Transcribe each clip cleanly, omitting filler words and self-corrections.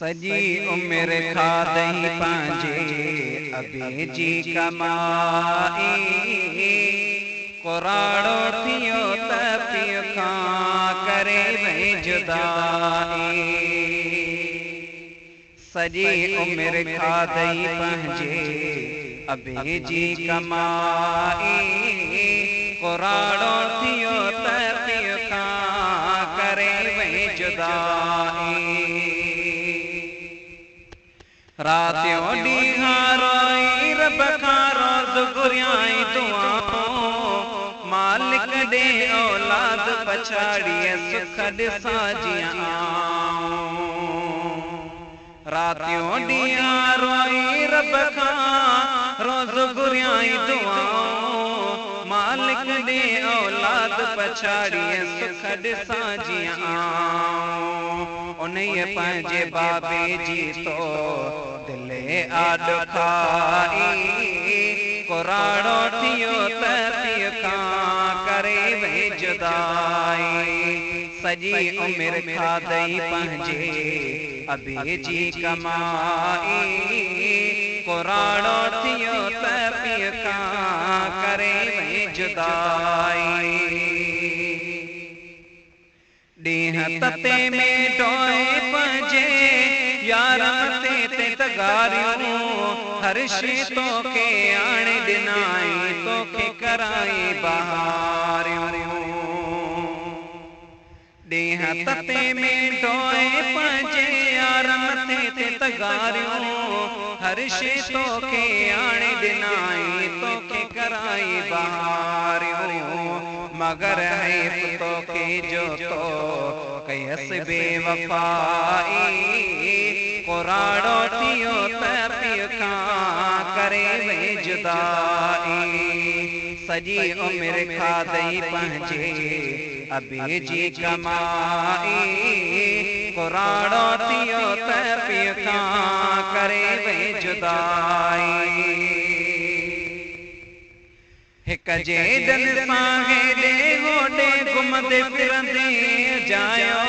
सजी उम्र खादई पांजे अबे जी कमाई कुराड़ो थियो त पियो खां करे वे जुदाई। सजी उम्र खादई पांजे अबे जी कमाई कुराड़ो थियो त पियो खां करे वे जुदाई। रातियों ॾींहां रोई रब खां रोज़ घुरियाई दुआऊं मालिक ॾे औलाद पछाड़ीअ सुख ॾिसां जियां आऊं। रातियों ॾींहां रोई रब खां रोज़ घुरियाई दुआऊं मालिक ॾे औलाद पछाड़ीअ सुख ॾिसां जियां आऊं। उन्हीअ पंहिंजे बाबे जी तो दिले आॾो खाई कुराड़ो थियो त पियो खां करे वे जुदाई। सजी उम्र खादई पंहिंजे अबे जी कमाई कुराड़ो थियो त पियो खां करे वे जुदाई। ॾींहं तते में टोए पंहिंजे यारनि ते तगारियूं हर शइ तोखे आणे ॾिनाई तोखे कराई बहारियूं। ॾींहं तते में टोए पंहिंजे यारनि ते तगारियूं हर शइ तोखे आणे ॾिनाई तोखे कराई बहारियूं। मगर है तोखे जो तो कयस बेवफाई कुराड़ो थियो त पियो खां करे वे जुदाई। सजी उम्र खादई पंहिंजे अबे जी कमाई कुराड़ो थियो त पियो खां करे वे जुदाई। हिक जे दन सां हेॾे होॾे घुमंदे फिरंदे जायो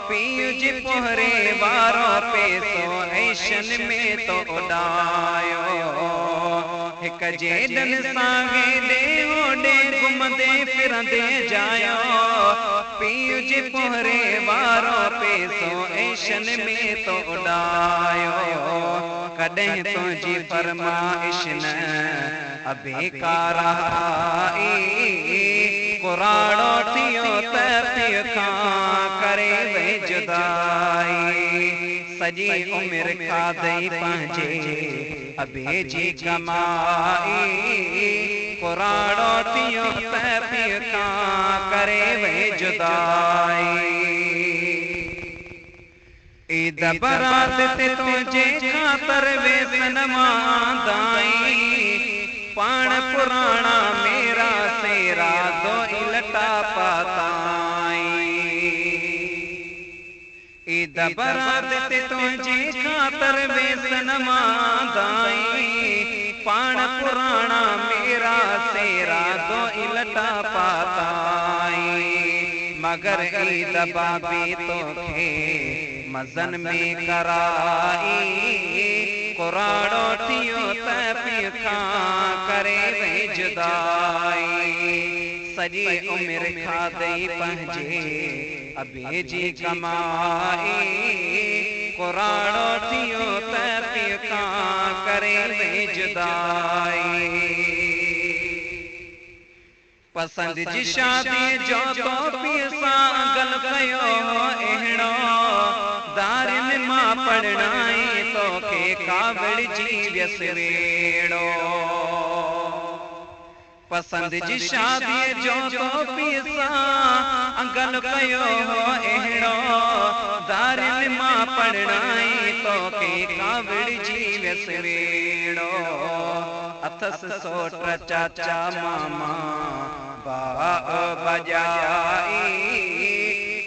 पीउ जे पोहरे वारो पैसो ऐशन में तो उॾायो। हिक जे दन सां हेॾे होॾे घुमंदे फिरंदे जायो पीउ जे पोहरे वारो पैसो ऐशन में तो उॾायो। कॾहिं तुंहिंजी फरमाइश न अबे कारहाई कुराड़ो थियो त पियो खां करे वे जुदाई। सजी उम्र खादई पंहिंजे अबे जी कमाई कुराड़ो थियो त पियो खां करे वे जुदाई। ईद बरात ते तुंहिंजे ख़ातर वेसन मांदाई पाण पुराणा मेरा सेरा दो इलटा पाताई। ईद बरात ते तुंहिंजे ख़ातर वेसन मांदाई पाण पुराणा मेरा सेरा दो इलटा पाताई। मगर ईद बाबे तोखे मज़न में कराई कुराड़ो थियो त पियो खां करे वे जुदाई। सजी उम्र खादई पंहिंजे अबे जी कमाई कुराड़ो थियो त पियो खां करे वे जुदाई। पसंद जी शादी जो तो पियो सां गल कयो अहिड़ो दारिन मां पढ़णाई तोखे कावड़ जी व्यसवेड़ो। पसंद जी शादी जो तो पियो सां गल कयो अहिड़ो दारिन मां पढ़णाई तोखे कावड़ जी व्यसवेड़ो। अथस सोट चाचा मामा बाबा बजाई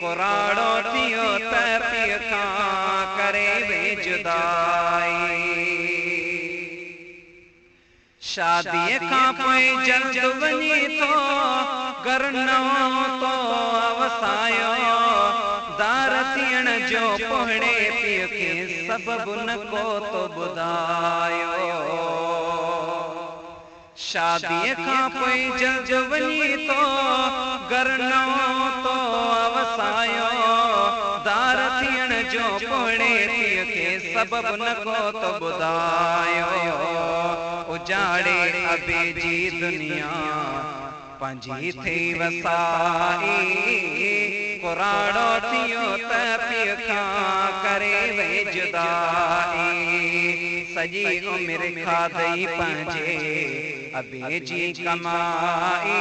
कुराड़ो थियो त पियो खां करे वे जुदाई। शादी खां पोइ जल्द वञी तो घर नओं तो अवसायो दार थियण जो पोहड़े पीउ खे सबबु न को तो ॿुधायो। शादीअ खां पोइ जल्द वञी तो घर नओं तो अवसायो। दार थियण जो पोहड़े पीउ खे सबबु न को तो ॿुधायो। उजाड़े अबे जी दुनिया पंजी थी वसाई। कुराड़ो थियो त पीउ खां करे वे जुदाई। सजी उमिरि खाधई पंहिंजे अबे जी कमाई।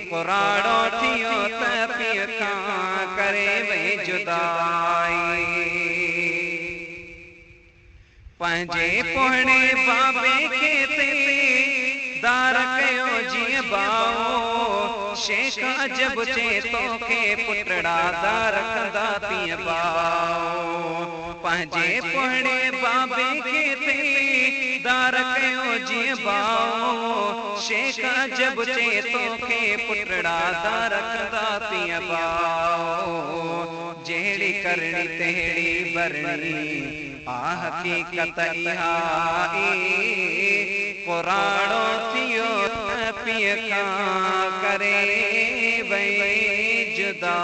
कुराड़ो थियो त पीउ खां करे वे जुदाई। पंहिंजे पोहणे बाबे खे ते दार कयो जीअं बाओ। शेख अजब चे तोखे पुटड़ा दार कंदा तीअं बाओ। पंहिंजे पोहणे बाबे खे ते दार कयो जीअं बाओ। शेख अजब चे तोखे पुटड़ा दार कंदा तीअं बाओ। जहिड़ी करणी तहिड़ी भरणी आ हकीकत इहा। कुराड़ो थियो त पीउ खां करे वई जुदा।